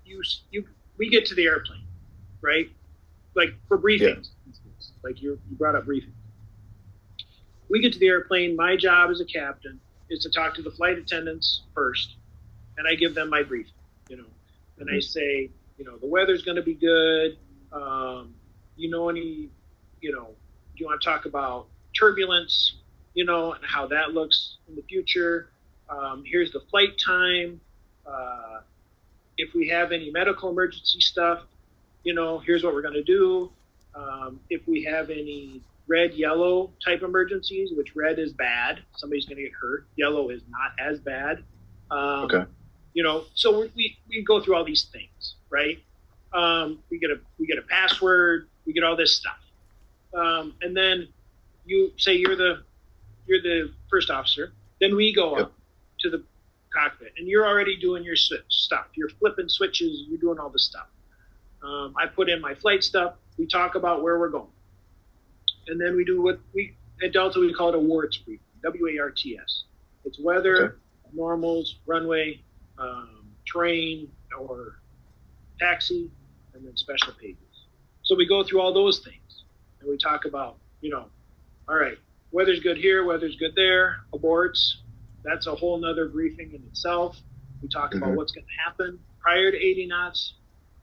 you we get to the airplane, right? Like for Yeah. briefings, like you brought up briefings. We get to the airplane. My job as a captain is to talk to the flight attendants first, and I give them my briefing, you know, and I Hmm. say, the weather's going to be good. Any, do you want to talk about turbulence, and how that looks in the future? Here's the flight time. Uh, if we have any medical emergency stuff, here's what we're going to do. If we have any red, yellow type emergencies, which red is bad, somebody's going to get hurt. Yellow is not as bad. Okay. So we go through all these things, right? We get a password, we get all this stuff, and then you say you're the first officer. Then we go Yep. up to the cockpit, and you're already doing your stuff. You're flipping switches. You're doing all this stuff. I put in my flight stuff. We talk about where we're going, and then we do what we at Delta we call it a WARTS briefing. WARTS. It's Okay. weather, normals, runway, terrain, or taxi, and then special pages. So we go through all those things, and we talk about, all right, weather's good here, weather's good there, aborts. That's a whole nother briefing in itself. We talk about Hmm. what's going to happen prior to 80 knots,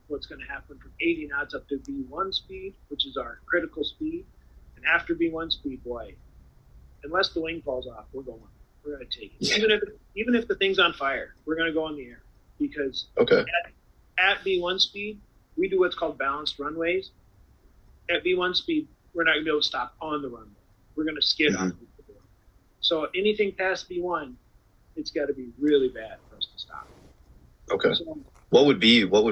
what's going to happen from 80 knots up to V1 speed, which is our critical speed. And after V1 speed, boy, unless the wing falls off, we're going. We're going to take it. Yeah. Even if the thing's on fire, we're going to go in the air because Okay. at V1 speed, we do what's called balanced runways. At V1 speed, we're not going to be able to stop on the runway. We're going to skid off Hmm. the board. So anything past V1, it's got to be really bad for us to stop. Okay. So, What would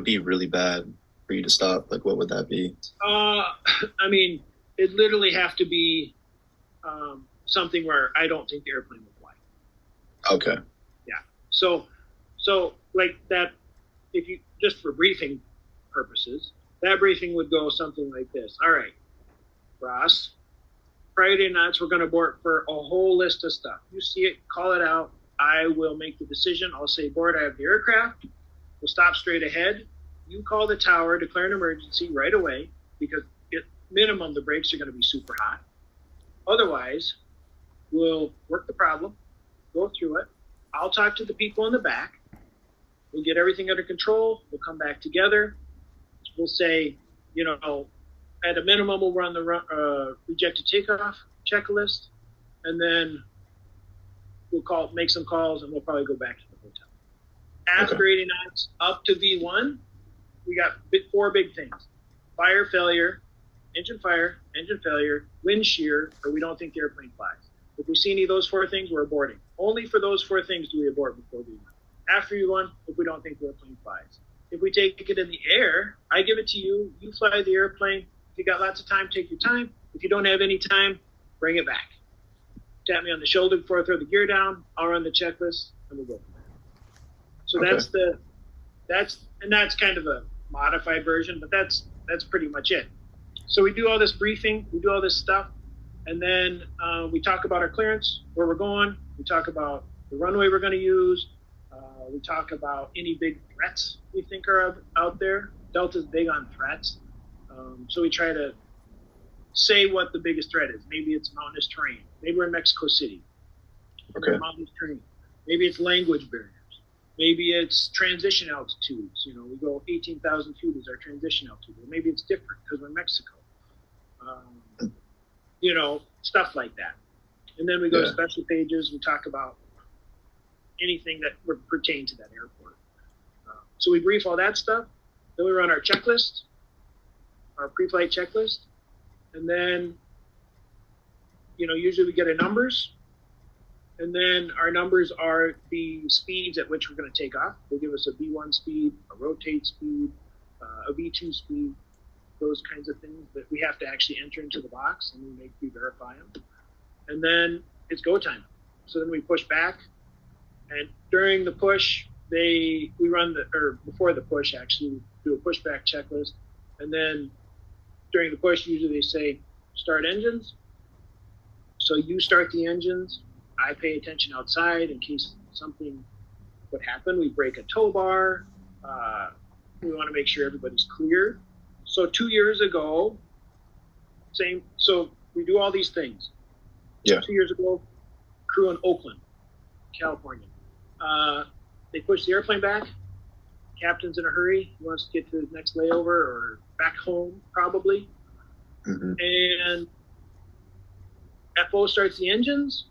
be really bad for you to stop? Like, what would that be? I mean, it literally have to be something where I don't think the airplane will fly. Okay. Yeah. So like that, if you just for briefing purposes, that briefing would go something like this. All right, Ross, Friday nights we're going to board for a whole list of stuff. You see it, call it out. I will make the decision. I'll say, board, I have the aircraft. We'll stop straight ahead. You call the tower, declare an emergency right away because at minimum the brakes are going to be super hot. Otherwise, we'll work the problem, go through it. I'll talk to the people in the back. We'll get everything under control. We'll come back together. We'll say, at a minimum, we'll run the rejected takeoff checklist, and then we'll make some calls, and we'll probably go back to the hotel. Okay. After 80 knots, up to V1, we got four big things: fire failure, engine fire, engine failure, wind shear, or we don't think the airplane flies. If we see any of those four things, we're aborting. Only for those four things do we abort before V1. After V1, if we don't think the airplane flies. If we take it in the air, I give it to you. You fly the airplane. If you got lots of time, take your time. If you don't have any time, bring it back. Tap me on the shoulder before I throw the gear down. I'll run the checklist, and we'll go from there. So Okay. that's kind of a modified version, but that's pretty much it. So we do all this briefing, we do all this stuff, and then we talk about our clearance, where we're going. We talk about the runway we're going to use. We talk about any big threats we think are out there. Delta's big on threats, so we try to say what the biggest threat is. Maybe it's mountainous terrain. Maybe we're in Mexico City. Okay. Mountainous terrain. Maybe it's language barriers. Maybe it's transition altitudes. We go 18,000 feet is our transition altitude. Or maybe it's different because we're in Mexico. Stuff like that. And then we go to Yeah. special pages. We talk about anything that would pertain to that airport. So we brief all that stuff. Then we run our checklist, our pre-flight checklist. And then, usually we get our numbers. And then our numbers are the speeds at which we're going to take off. They give us a V1 speed, a rotate speed, a V2 speed, those kinds of things that we have to actually enter into the box, and we verify them. And then it's go time. So then we push back, and during the push, before the push actually, we do a pushback checklist, and then during the push, usually they say start engines. So you start the engines. I pay attention outside in case something would happen. We break a tow bar. We want to make sure everybody's clear. So 2 years ago, so we do all these things. Yeah. 2 years ago, crew in Oakland, California. They push the airplane back. Captain's in a hurry. He wants to get to his next layover or back home, probably. Hmm. And FO starts the engines.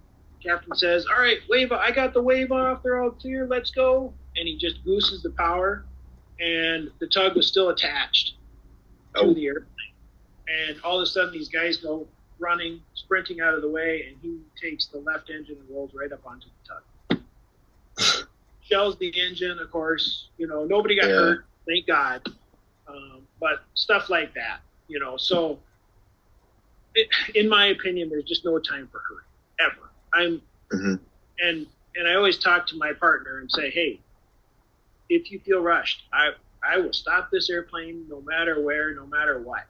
Captain says, all right, wave, I got the wave off. They're all clear. Let's go. And he just gooses the power. And the tug was still attached to the airplane. And all of a sudden, these guys go running, sprinting out of the way, and he takes the left engine and rolls right up onto the tug. Shells the engine, of course. Nobody got hurt, thank God. But stuff like that, So, in my opinion, there's just no time for hurry ever. And I always talk to my partner and say, hey, if you feel rushed, I will stop this airplane no matter where, no matter what.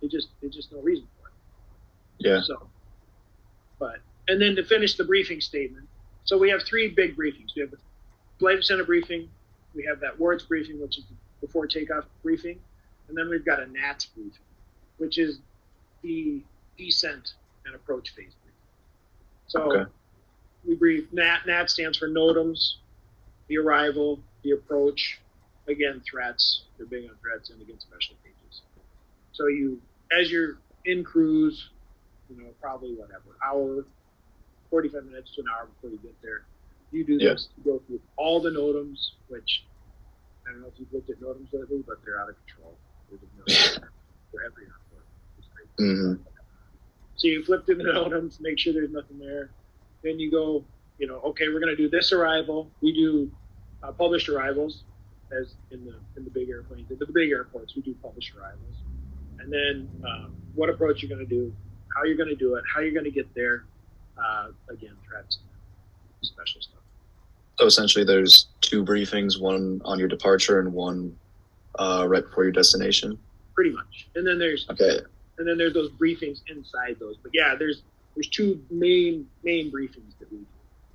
There's just no reason for it. Yeah. So, and then to finish the briefing statement, so we have 3 big briefings. We have the flight center briefing, we have that wards briefing, which is the before takeoff briefing, and then we've got a NATS briefing, which is the descent and approach phase briefing. So we brief NAT stands for NOTAMs, the arrival, the approach, again, threats. They're big on threats and against special pages. So as you're in cruise, probably hour, 45 minutes to an hour before you get there, you do this. You go through all the NOTAMs, which I don't know if you've looked at NOTAMs lately, but they're out of control. There's a million for every airport. It's crazy. So you flip through the NOTAMs, make sure there's nothing there. Then you go, okay, we're going to do this arrival. We do published arrivals, as in the big airplanes. At the big airports, we do published arrivals. And then what approach you're going to do, how you're going to do it, how you're going to get there. Again, threats, special stuff. So essentially, there's 2 briefings, one on your departure and one right before your destination. Pretty much. And then there's those briefings inside those. But yeah, there's 2 main briefings that we do.